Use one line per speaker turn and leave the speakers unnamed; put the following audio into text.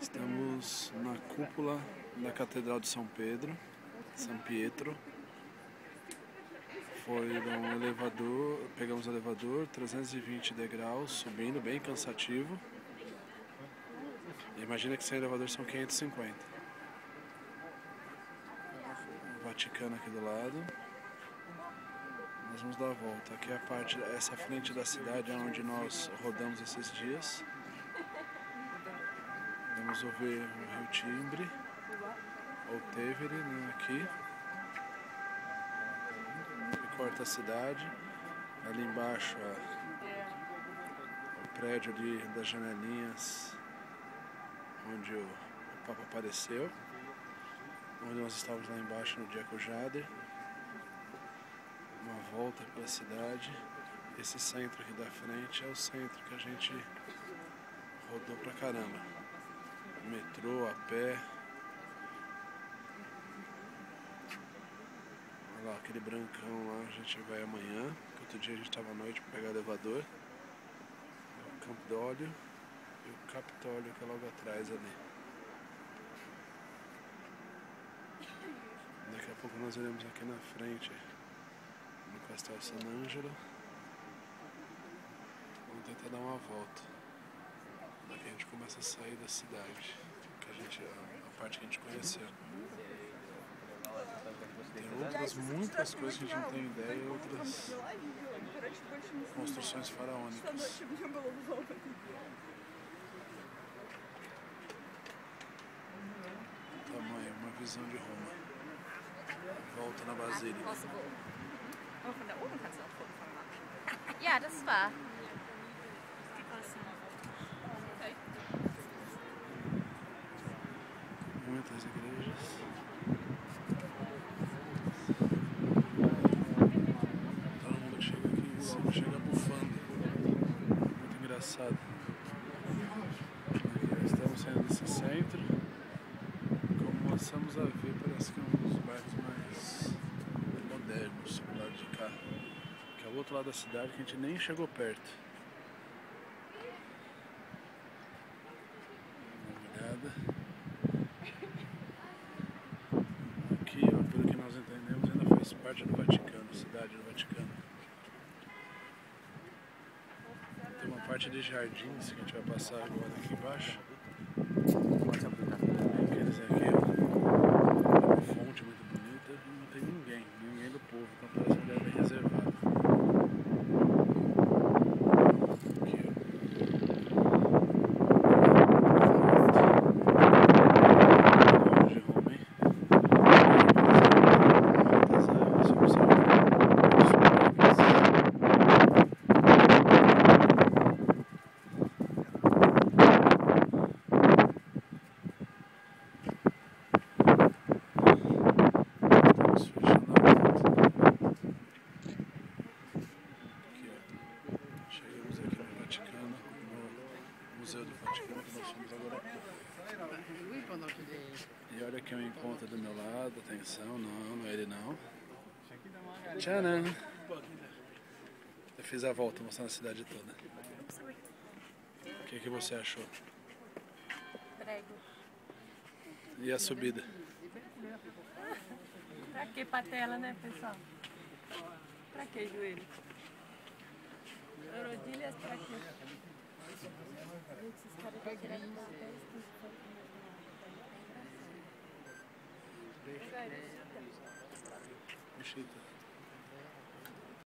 Estamos na cúpula da Catedral de São Pedro, São Pietro. Foi um elevador, pegamos o elevador, 320 degraus, subindo, bem cansativo. Imagina que sem elevador são 550. O Vaticano aqui do lado. Nós vamos dar a volta. Aqui é a parte, essa frente da cidade é onde nós rodamos esses dias. Vamos ouvir o Rio Tibre, ou Tevere, né, aqui. Que corta a cidade. Ali embaixo o prédio ali das janelinhas, onde o Papa apareceu. Onde nós estávamos lá embaixo no dia com o Jader. Uma volta pela cidade. Esse centro aqui da frente é o centro que a gente rodou pra caramba. Metrô, a pé. Olha lá, aquele brancão lá, a gente vai amanhã. Outro dia a gente estava à noite para pegar o elevador. O Campidoglio e o Capitólio que é logo atrás ali. Daqui a pouco nós iremos aqui na frente no Castelo San Angelo. Vamos tentar dar uma volta. Daqui a gente começa a sair da cidade, que a parte que a gente conheceu. Tem muitas coisas que a gente não tem ideia e outras construções faraônicas. Tamanho, uma visão de Roma. Volta na Basílica.
Ja, das war.
Muitas igrejas. Todo mundo que chega aqui em cima chega bufando. Muito engraçado. Aqui estamos saindo desse centro. Como começamos a ver, parece que é um dos bairros mais modernos do lado de cá. Que é o outro lado da cidade que a gente nem chegou perto. Dá uma olhada. Aqui, ó, pelo que nós entendemos, ainda faz parte do Vaticano, cidade do Vaticano. Tem uma parte de jardins que a gente vai passar agora aqui embaixo. Aqueles aqui, ó, uma fonte muito bonita e não tem ninguém do povo, então parece um lugar bem reservado. Chegamos aqui no Vaticano, no Museu do Vaticano, que nós fomos agora. E olha quem eu encontro do meu lado, atenção, não é ele não. Tcharam! Eu fiz a volta mostrando a cidade toda. O que você achou?
Prego.
E a subida?
Pra que patela, né, pessoal? Pra que joelho? Rodilhas pra quê? Esses caras estão tirando uma testa.
Mexita.